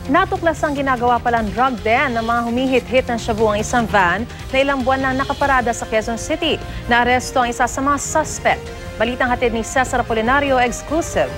Natuklas ang ginagawa palang drug den ng mga humihit-hit ng shabu ang isang van na ilang buwan na nakaparada sa Quezon City. Naaresto ang isa sa mga suspect. Balitang hatid ni Cesar Apolinario, exclusive.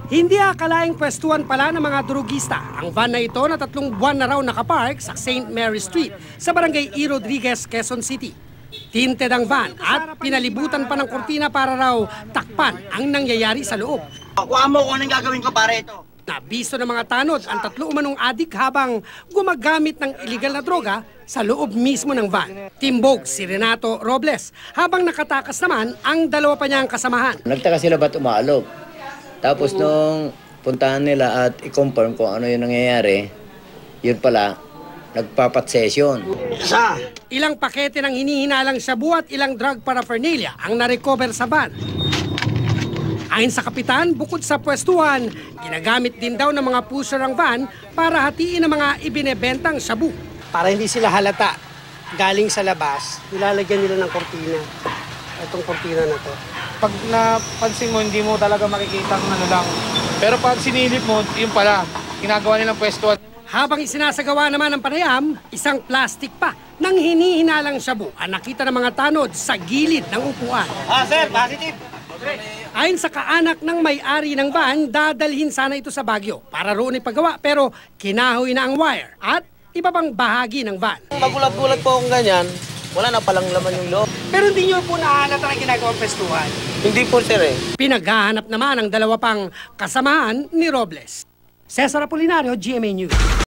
Hindi akalaing pwestuhan pala ng mga drugista ang van na ito na 3 buwan na raw nakapark sa St. Mary Street sa barangay E. Rodriguez, Quezon City. Tinted ang van at pinalibutan pa ng kurtina para raw takpan ang nangyayari sa loob. Kuha mo kung anong gagawin ko para ito. Nabisto ng mga tanod ang 3 umanong adik habang gumagamit ng iligal na droga sa loob mismo ng van. Timbog si Renato Robles habang nakatakas naman ang 2 pa niyang kasamahan. Nagtaka sila ba't umaalog? Tapos nung puntahan nila at i-confirm kung ano yung nangyayari, yun pala, nagpapat-session. Ilang pakete ng hinihinalang shabu at ilang drug paraphernalia ang narecover sa van. Ayon sa kapitan, bukod sa pwestuhan, ginagamit din daw ng mga pusher ang van para hatiin ang mga ibinebentang shabu. Para hindi sila halata galing sa labas, nilalagyan nila ng kortina. Itong kortina na to. Pag napansin mo, hindi mo talaga makikita ang ano lang. Pero pag sinilip mo, yun pala, ginagawa nilang pwesto. Habang isinasagawa naman ng panayam, isang plastic pa ng hinihinalang shabu ang nakita ng mga tanod sa gilid ng upuan. Sir, positive. Ayon sa kaanak ng may-ari ng van, dadalhin sana ito sa Baguio para roon ipagawa pero kinahoy na ang wire at iba pang bahagi ng van. Magulat-gulat po akong ganyan. Wala na palang laman yung loob. Pero hindi nyo po nahalata na ginagawang pestuhan. Hindi po, sir eh. Pinaghahanap naman ang 2 pang kasamahan ni Robles. Cesar Apolinario, GMA News.